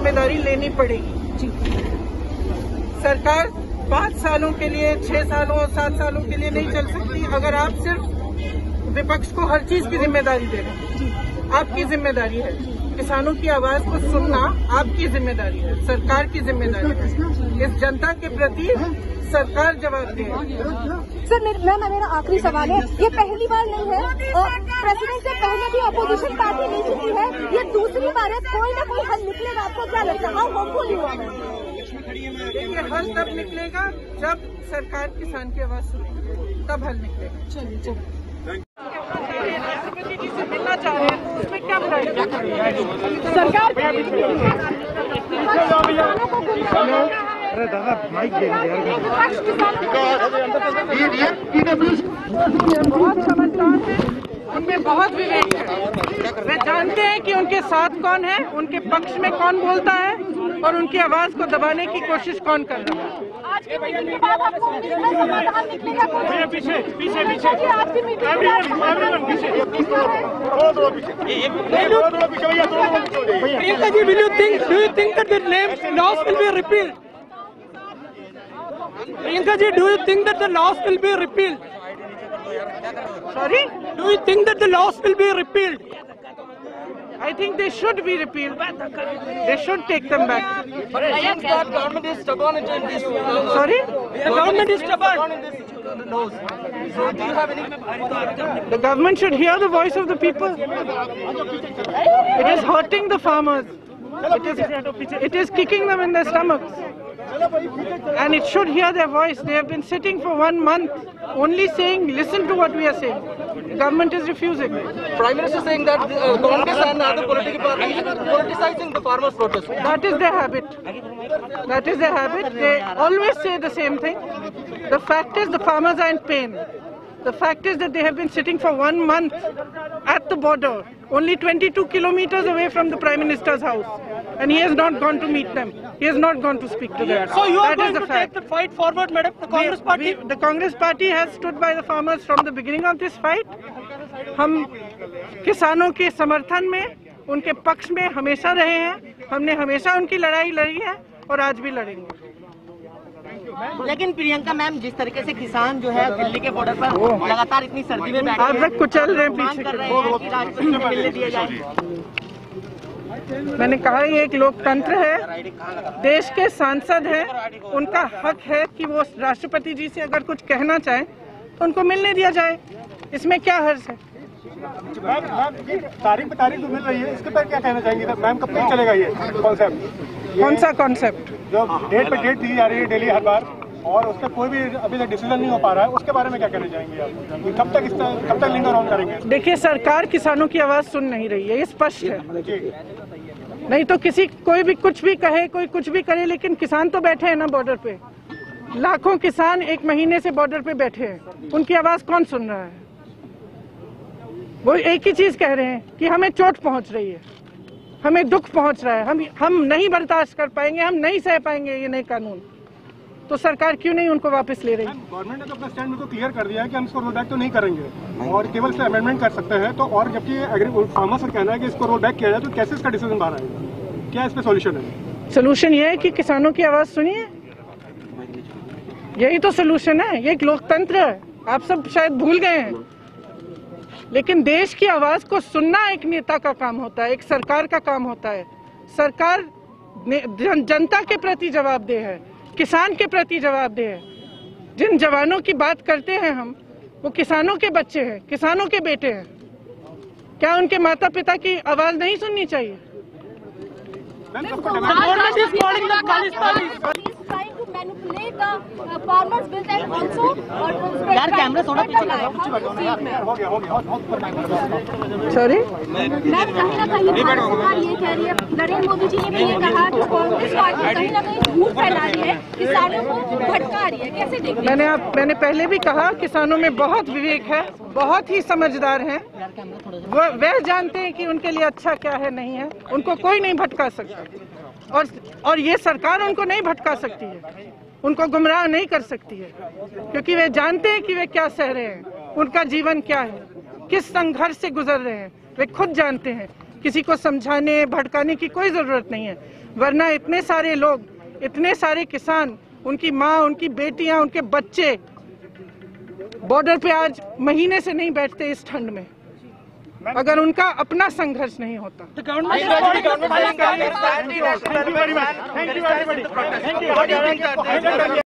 जिम्मेदारी लेनी पड़ेगी। सरकार 5 सालों के लिए, 6 सालों और 7 सालों के लिए नहीं चल सकती। अगर आप सिर्फ विपक्ष को हर चीज की जिम्मेदारी दे रहे हैं, आपकी जिम्मेदारी है किसानों की आवाज को सुनना, आपकी जिम्मेदारी है, सरकार की जिम्मेदारी है। इस जनता के प्रति सरकार जवाब दे। सर मेरा आखिरी सवाल है, ये पहली बार नहीं है और प्रेसिडेंट से पहले भी अपोजिशन पार्टी नहीं जीती है, ये दूसरी बार है, कोई ना कोई हल निकलेगा। आपको क्या लगता है? How hopeful you are? देखिए, हल तब निकलेगा जब सरकार किसान की आवाज सुनेगी, तब हल निकलेगा। चलिए राष्ट्रपति जी से मिलना चाह रहे हैं तो उसमें क्या बुराई? सरकार अरे दादा माइक दे बहुत समझदार है, उनमें बहुत विवेक है। वे जानते हैं कि उनके साथ कौन है, उनके पक्ष में कौन बोलता है और उनकी आवाज को दबाने की कोशिश कौन कर रहा है। आज की मीटिंग के बाद आपको समाधान निकलेगा? पीछे पीछे पीछे आज की meeting Priyanka ji, do you think that the laws will be repealed? Priyanka ji, do you think that the laws will be repealed? Sorry? Do you think that the laws will be repealed? I think they should be repealed. They should take them back. But it seems that government is stubborn in this. Sorry? The government is stubborn in this laws. So do you have any? The government should hear the voice of the people. It is hurting the farmers. It is kicking them in their stomachs. And it should hear their voice. They have been sitting for 1 month only saying, listen to what we are saying. The government is refusing. Prime Minister saying that Congress and other political parties are politicizing the farmers' protest. That is their habit. That is their habit. They always say the same thing. The fact is the farmers are in pain. The fact is that they have been sitting for 1 month at the border, only 22 kilometers away from the Prime Minister's house. And he has not gone to meet them. He has not gone to speak to them. So you are That is going to the fact. take the fight forward, madam? The Congress party? The Congress party has stood by the farmers from the beginning of this fight. हम किसानों के समर्थन में, उनके पक्ष में हमेशा रहे हैं। हमने हमेशा उनकी लड़ाई लड़ी है और आज भी लड़ेंगे। लेकिन प्रियंका मैम, जिस तरीके से किसान जो है दिल्ली के बॉर्डर पर लगातार इतनी सर्दी में बैठे आप तक कुचल रहे हैं, मांग कर रहे हैं कि राष्ट्रपति को मिलने दिया जाए। मैंने कहा ये एक लोकतंत्र है, देश के सांसद हैं, उनका हक है कि वो राष्ट्रपति जी से अगर कुछ कहना चाहें तो उनको मिलने दिया जाए। इसमें क्या हर्ज है? तारीख पे तारीख तो मिल रही है, इसके पर क्या कहना चाहेंगे मैम? कब तक चलेगा ये कॉन्सेप्ट? कौन सा कॉन्सेप्ट? जो डेट पे डेट दी जा रही है डेली हर बार, और उस पर कोई भी अभी तक डिसीजन नहीं हो पा रहा है, उसके बारे में क्या कहना चाहेंगे आप? कब तक लिंगर ऑन करेंगे? देखिए, सरकार किसानों की आवाज सुन नहीं रही है, ये स्पष्ट है। नहीं तो कोई भी कुछ भी कहे, कोई कुछ भी करे, लेकिन किसान तो बैठे हैं ना बॉर्डर पे। लाखों किसान 1 महीने से बॉर्डर पे बैठे हैं, उनकी आवाज कौन सुन रहा है? वो एक ही चीज कह रहे हैं कि हमें चोट पहुंच रही है, हमें दुख पहुंच रहा है, हम नहीं बर्दाश्त कर पाएंगे, हम नहीं सह पाएंगे ये नए कानून। तो सरकार क्यों नहीं उनको वापस ले रही? गवर्नमेंट ने तो अपना स्टैंड बिल्कुल क्लियर कर दिया है कि हम इसको रोल बैक तो नहीं करेंगे और केवल इसका अमेंडमेंट कर सकते हैं। तो और जबकि फार्मर्स का कहना है कि इसको रोल बैक किया जाए, तो कैसे इसका डिसीजन बाहर आएगा? क्या इस पे सॉल्यूशन है? सोल्यूशन ये है कि किसानों की आवाज सुनिए, यही तो सोल्यूशन है। ये एक लोकतंत्र है, आप सब शायद भूल गए हैं, लेकिन देश की आवाज को सुनना एक नेता का काम होता है, एक सरकार का काम होता है। सरकार जनता के प्रति जवाबदेह है, किसान के प्रति जवाबदेह है। जिन जवानों की बात करते हैं हम, वो किसानों के बच्चे हैं, किसानों के बेटे हैं। क्या उनके माता पिता की आवाज नहीं सुननी चाहिए? यार कैमरा थोड़ा सॉरी, मैं कहीं ना कहीं ये कह रही है, नरेंद्र मोदी जी ने भी ये कहा कि कांग्रेस पार्टी कहीं ना कहीं झूठ फैला रही है, किसानों को भटका रही है। कैसे देखते हैं? मैंने पहले भी कहा, किसानों में बहुत विवेक है, बहुत ही समझदार हैं। वह जानते हैं कि उनके लिए अच्छा क्या है, नहीं है। उनको कोई नहीं भटका सकता और ये सरकार उनको नहीं भटका सकती है, उनको गुमराह नहीं कर सकती है, क्योंकि वे जानते हैं कि वे क्या सह रहे हैं, उनका जीवन क्या है, किस संघर्ष से गुजर रहे हैं, वे खुद जानते हैं। किसी को समझाने भड़काने की कोई जरूरत नहीं है, वरना इतने सारे लोग, इतने सारे किसान, उनकी माँ, उनकी बेटियां, उनके बच्चे बॉर्डर पे आज महीने से नहीं बैठते इस ठंड में, अगर उनका अपना संघर्ष नहीं होता। Thank you very much.